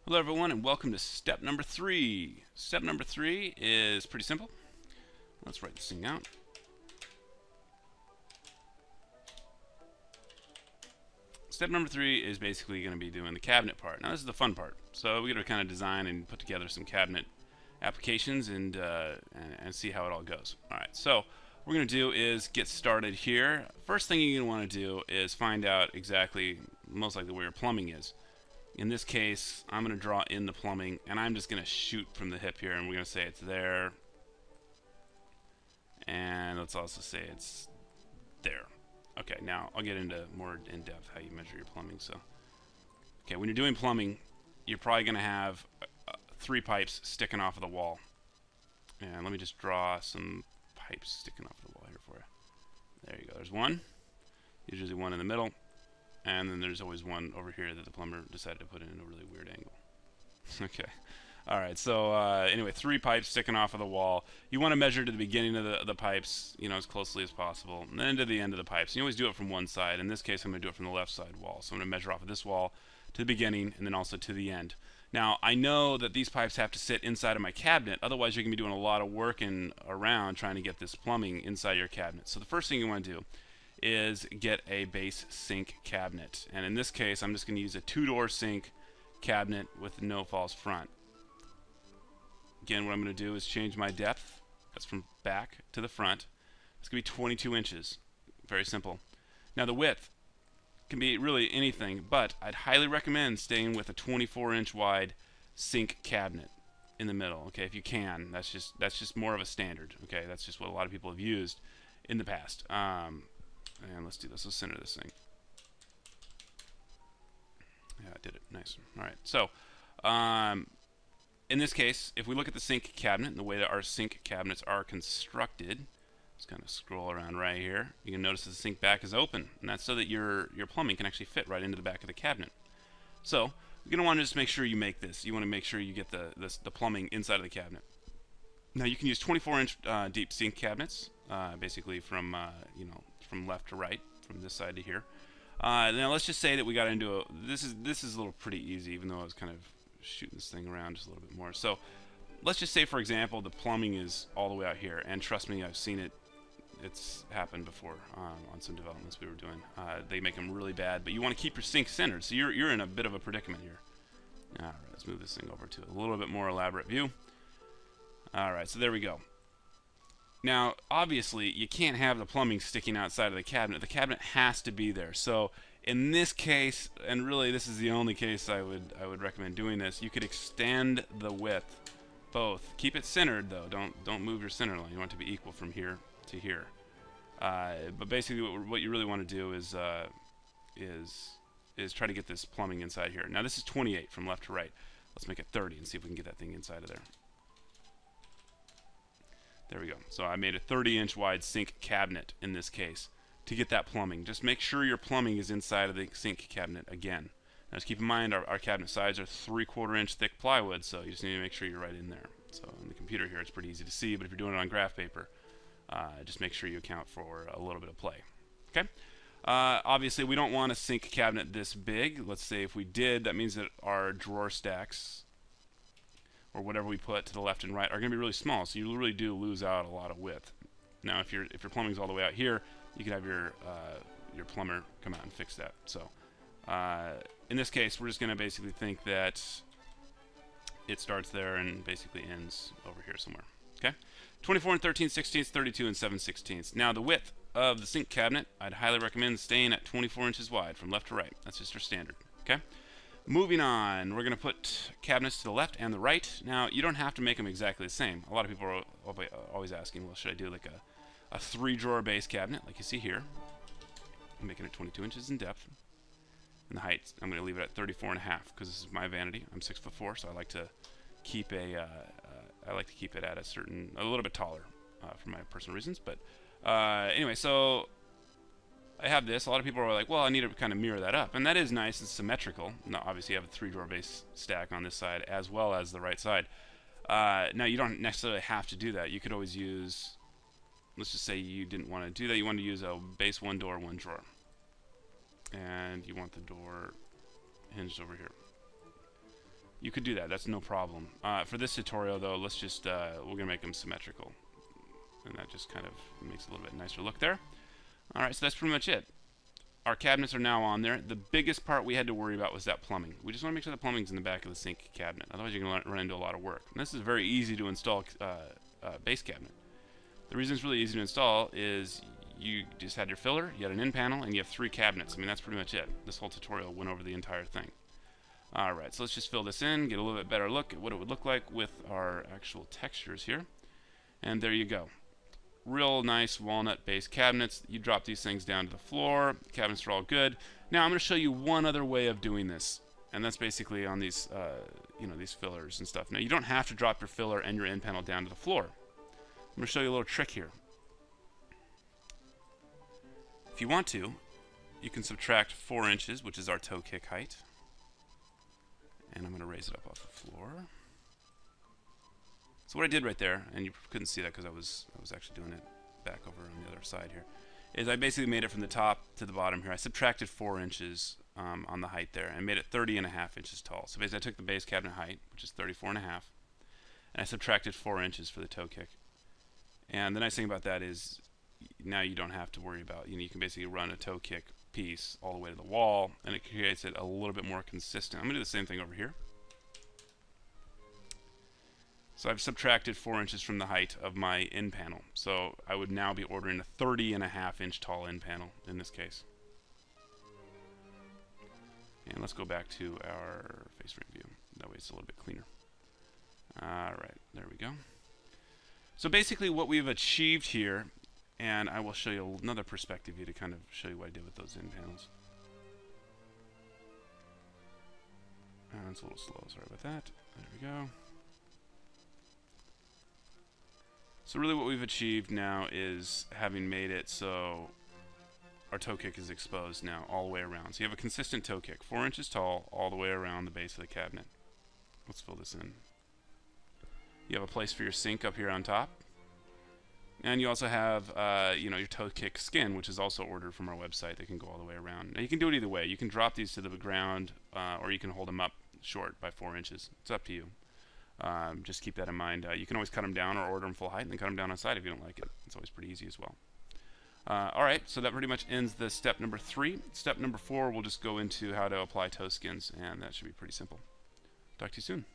Hello everyone and welcome to step number 3. Step number 3 is pretty simple. Let's write this thing out. Step number 3 is basically going to be doing the cabinet part. Now this is the fun part. So we're going to kind of design and put together some cabinet applications and see how it all goes. Alright, so what we're going to do is get started here. First thing you're going to want to do is find out exactly, most likely, where your plumbing is. In this case, I'm going to draw in the plumbing, and I'm just going to shoot from the hip here, and we're going to say it's there. And let's also say it's there. Okay, now I'll get into more in-depth how you measure your plumbing. So, okay, when you're doing plumbing, you're probably going to have 3 pipes sticking off of the wall. And let me just draw some pipes sticking off of the wall here for you. There you go. There's one. Usually one in the middle. And then there's always one over here that the plumber decided to put in a really weird angle. Okay. Alright, so anyway, 3 pipes sticking off of the wall. You want to measure to the beginning of the pipes, you know, as closely as possible, and then to the end of the pipes. You always do it from one side. In this case, I'm going to do it from the left side wall. So I'm going to measure off of this wall to the beginning and then also to the end. Now, I know that these pipes have to sit inside of my cabinet. Otherwise, you're going to be doing a lot of work around trying to get this plumbing inside your cabinet. So the first thing you want to do is get a base sink cabinet, and in this case I'm just going to use a 2-door sink cabinet with no false front. Again, what I'm going to do is change my depth. That's from back to the front. It's going to be 22 inches. Very simple. Now the width can be really anything, but I'd highly recommend staying with a 24-inch wide sink cabinet in the middle. Okay, if you can. That's just more of a standard. Okay, that's just what a lot of people have used in the past. And let's do this. Let's center this thing. Yeah, I did it. Nice. All right. So, in this case, if we look at the sink cabinet and the way that our sink cabinets are constructed, let's kind of scroll around right here. You can notice that the sink back is open, and that's so that your plumbing can actually fit right into the back of the cabinet. So, you're going to want to just make sure you make this. You want to make sure you get the plumbing inside of the cabinet. Now, you can use 24-inch deep sink cabinets, basically from from left to right, from this side to here. Now let's just say that we got into this is a little pretty easy, even though I was kind of shooting this thing around just a little bit more. So let's just say, for example, the plumbing is all the way out here, and trust me, I've seen it. It's happened before on some developments we were doing. They make them really bad, but you want to keep your sink centered, so you're in a bit of a predicament here. All right, let's move this thing over to a little bit more elaborate view. All right, so there we go. Now, obviously, you can't have the plumbing sticking outside of the cabinet. The cabinet has to be there. So, in this case, and really this is the only case I would recommend doing this, you could extend the width both. Keep it centered though. Don't move your center line. You want it to be equal from here to here. But basically, what you really want to do is try to get this plumbing inside here. Now, this is 28 from left to right. Let's make it 30 and see if we can get that thing inside of there. There we go. So I made a 30-inch wide sink cabinet in this case to get that plumbing. Just make sure your plumbing is inside of the sink cabinet again. Now just keep in mind our cabinet sides are 3/4-inch thick plywood, so you just need to make sure you're right in there. So on the computer here it's pretty easy to see, but if you're doing it on graph paper, just make sure you account for a little bit of play. Okay? Obviously we don't want a sink cabinet this big. Let's say if we did, that means that our drawer stacks or whatever we put to the left and right are going to be really small, so you really do lose out a lot of width. Now, if your plumbing's all the way out here, you could have your plumber come out and fix that. So, in this case, we're just going to basically think that it starts there and basically ends over here somewhere. Okay, 24 and 13/16, 32 and 7/16. Now, the width of the sink cabinet, I'd highly recommend staying at 24 inches wide from left to right. That's just our standard. Okay. Moving on, we're going to put cabinets to the left and the right. Now, you don't have to make them exactly the same. A lot of people are always asking, well, should I do like a 3-drawer base cabinet, like you see here? I'm making it 22 inches in depth. And the height, I'm going to leave it at 34.5 because this is my vanity. I'm 6'4", so I like to keep it at a little bit taller for my personal reasons. But anyway, so I have this. A lot of people are like, well, I need to kind of mirror that up. And that is nice. It's symmetrical. Now, obviously, you have a 3-drawer base stack on this side as well as the right side. Now, you don't necessarily have to do that. You could always use, let's just say you didn't want to do that. You want to use a base 1-door, 1-drawer. And you want the door hinged over here. You could do that. That's no problem. For this tutorial, though, let's just we're gonna make them symmetrical, and that just kind of makes a little bit nicer look there. All right, so that's pretty much it. Our cabinets are now on there. The biggest part we had to worry about was that plumbing. We just want to make sure the plumbing's in the back of the sink cabinet. Otherwise, you're going to run into a lot of work. And this is very easy to install base cabinet. The reason it's really easy to install is you just had your filler, you had an in panel, and you have 3 cabinets. I mean, that's pretty much it. This whole tutorial went over the entire thing. All right, so let's just fill this in, get a little bit better look at what it would look like with our actual textures here. And there you go. Real nice walnut base cabinets. You drop these things down to the floor. The cabinets are all good. Now I'm going to show you one other way of doing this, and that's basically on these, these fillers and stuff. Now you don't have to drop your filler and your in panel down to the floor. I'm going to show you a little trick here. If you want to, you can subtract 4 inches, which is our toe kick height, and I'm going to raise it up off the floor. So what I did right there, and you couldn't see that because I was actually doing it back over on the other side here, is I basically made it from the top to the bottom here. I subtracted 4 inches on the height there and made it 30.5 inches tall. So basically I took the base cabinet height, which is 34.5, and I subtracted 4 inches for the toe kick. And the nice thing about that is now you don't have to worry about, you can basically run a toe kick piece all the way to the wall, and it creates it a little bit more consistent. I'm going to do the same thing over here. So I've subtracted 4 inches from the height of my in panel. So I would now be ordering a 30.5 inch tall in panel in this case. And let's go back to our face frame view. That way it's a little bit cleaner. Alright, there we go. So basically what we've achieved here, and I will show you another perspective view to kind of show you what I did with those in panels. It's a little slow, sorry about that. There we go. So really what we've achieved now is having made it so our toe kick is exposed now all the way around. So you have a consistent toe kick, 4 inches tall, all the way around the base of the cabinet. Let's fill this in. You have a place for your sink up here on top. And you also have, your toe kick skin, which is also ordered from our website. They can go all the way around. Now you can do it either way. You can drop these to the ground, or you can hold them up short by 4 inches. It's up to you. Just keep that in mind. You can always cut them down or order them full height and then cut them down on side if you don't like it. It's always pretty easy as well. Alright, so that pretty much ends the step number 3. Step number 4, we'll just go into how to apply toe skins, and that should be pretty simple. Talk to you soon.